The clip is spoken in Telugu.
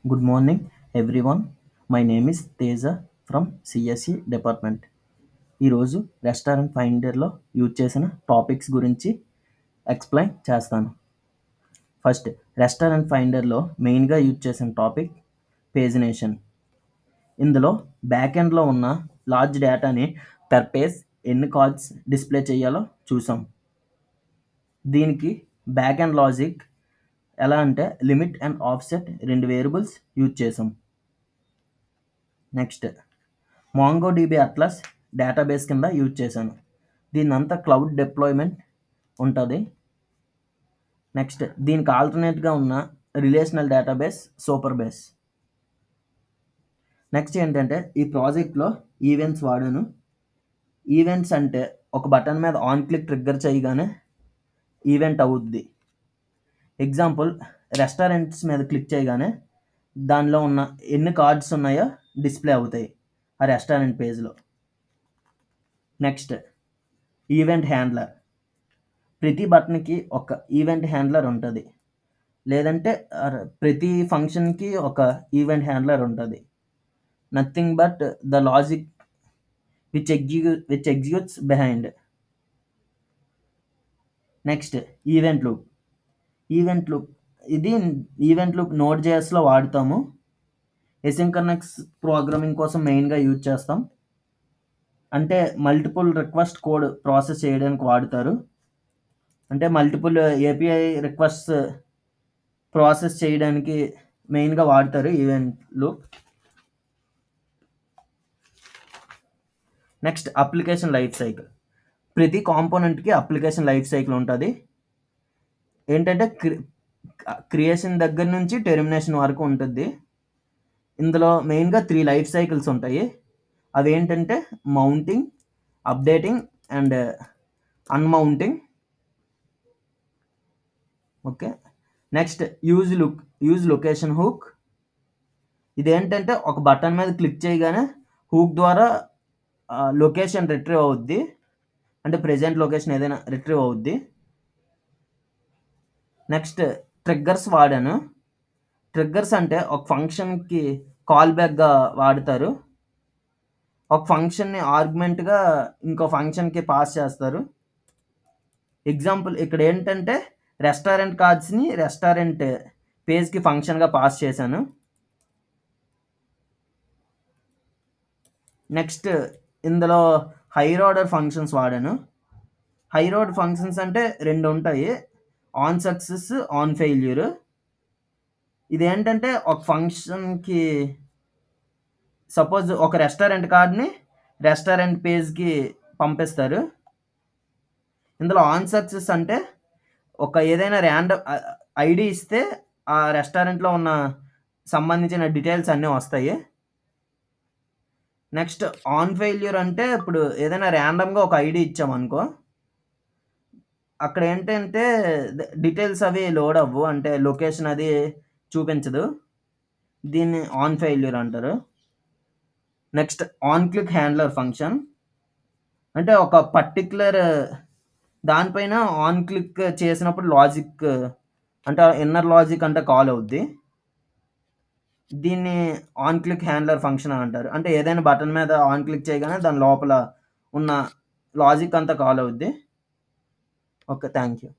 Good morning, everyone. My name is Teja from CSE department. ఈరోజు రెస్టారెంట్ ఫైండర్లో యూజ్ చేసిన టాపిక్స్ గురించి ఎక్స్ప్లెయిన్ చేస్తాను. ఫస్ట్, రెస్టారెంట్ ఫైండర్లో మెయిన్గా యూజ్ చేసిన టాపిక్ పేజినేషన్. ఇందులో బ్యాక్ ఎండ్లో ఉన్న లార్జ్ డేటాని పర్ పేజ్ ఎన్ని కార్డ్స్ డిస్ప్లే చేయాలో చూసాం. దీనికి బ్యాక్ ఎండ్ లాజిక్ ఎలా అంటే limit and offset 2 variables use చేసాం. నెక్స్ట్, మాంగోడిబి అట్లస్ డేటాబేస్ కింద యూజ్ చేశాను. దీన్నంతా క్లౌడ్ డిప్లాయ్మెంట్ ఉంటుంది. నెక్స్ట్, దీనికి ఆల్టర్నేట్గా ఉన్న relational database super base. Next ఏంటంటే ఈ ప్రాజెక్ట్లో ఈవెంట్స్ వాడాను. ఈవెంట్స్ అంటే ఒక బటన్ మీద ఆన్ క్లిక్ ట్రిగ్గర్ చేయగానే ఈవెంట్ అవుద్ది. ఎగ్జాంపుల్, రెస్టారెంట్స్ మీద క్లిక్ చేయగానే దానిలో ఉన్న ఎన్ని కార్డ్స్ ఉన్నాయో డిస్ప్లే అవుతాయి ఆ రెస్టారెంట్ పేజ్లో. Next, event handler. ప్రతి బటన్కి ఒక ఈవెంట్ హ్యాండ్లర్ ఉంటుంది, లేదంటే ప్రతి ఫంక్షన్కి ఒక ఈవెంట్ హ్యాండ్లర్ ఉంటుంది. Nothing but the logic which executes behind. Next, event loop. ఇది ఈవెంట్ లూప్ Node.jsలో వాడుతాము. ఎసింక్రోనస్ ప్రోగ్రామింగ్ కోసం మెయిన్గా యూజ్ చేస్తాం. అంటే మల్టిపుల్ రిక్వెస్ట్ కోడ్ ప్రాసెస్ చేయడానికి వాడుతారు. అంటే మల్టిపుల్ ఏపీఐ రిక్వెస్ట్ ప్రాసెస్ చేయడానికి మెయిన్గా వాడతారు event loop. Next, application life cycle. ప్రతి కాంపోనెంట్కి అప్లికేషన్ లైఫ్ సైకిల్ ఉంటుంది. ఏంటంటే క్రియేషన్ దగ్గర నుంచి టెర్మినేషన్ వరకు ఉంటుంది. ఇందులో మెయిన్గా 3 లైఫ్ సైకిల్స్ ఉంటాయి. అవి ఏంటంటే mounting, updating and unmounting. Okay. Next, use location hook. ఇదేంటంటే ఒక బటన్ మీద క్లిక్ చేయగానే హూక్ ద్వారా లొకేషన్ రిట్రీవ్ అవుద్ది, అంటే ప్రెజెంట్ లొకేషన్ ఏదైనా రిట్రీవ్ అవుద్ది. నెక్స్ట్, ట్రిగ్గర్స్ వాడాను. ట్రిగ్గర్స్ అంటే ఒక ఫంక్షన్కి కాల్ బ్యాక్గా వాడతారు. ఒక ఫంక్షన్ని ఆర్గ్యుమెంట్గా ఇంకో ఫంక్షన్కి పాస్ చేస్తారు. ఎగ్జాంపుల్, ఇక్కడ ఏంటంటే రెస్టారెంట్ కార్డ్స్ని రెస్టారెంట్ పేజ్కి ఫంక్షన్గా పాస్ చేశాను. నెక్స్ట్, ఇందులో హైయర్ ఆర్డర్ ఫంక్షన్స్ వాడాను. హైయర్ ఆర్డర్ ఫంక్షన్స్ అంటే 2 ఉంటాయి, ఆన్ సక్సెస్, ఆన్ ఫెయిల్యూర్. ఇదేంటంటే ఒక ఫంక్షన్కి సపోజ్ ఒక రెస్టారెంట్ కార్డ్ని రెస్టారెంట్ పేజ్కి పంపిస్తారు. ఇందులో ఆన్ సక్సెస్ అంటే ఒక ఏదైనా ర్యాండమ్ ఐడి ఇస్తే ఆ రెస్టారెంట్లో ఉన్న సంబంధించిన డీటెయిల్స్ అన్నీ వస్తాయి. నెక్స్ట్, ఆన్ ఫెయిల్యూర్ అంటే ఇప్పుడు ఏదైనా ర్యాండమ్గా ఒక ఐడి ఇచ్చామనుకో, అక్కడ ఏంటంటే డీటెయిల్స్ అవి లోడ్ అవ్వు, అంటే లొకేషన్ అది చూపించదు. దీన్ని ఆన్ ఫెయిల్యూర్ అంటారు. Next, on click handler function. అంటే ఒక పర్టిక్యులర్ దానిపైన ఆన్ క్లిక్ చేసినప్పుడు లాజిక్ అంటే ఇన్నర్ లాజిక్ అంటే కాల్ అవుద్ది. దీన్ని ఆన్ క్లిక్ హ్యాండ్లర్ ఫంక్షన్ అంటారు. అంటే ఏదైనా బటన్ మీద ఆన్ క్లిక్ చేయగానే దాని లోపల ఉన్న లాజిక్ అంతా కాల్ అవుద్ది. Okay, thank you.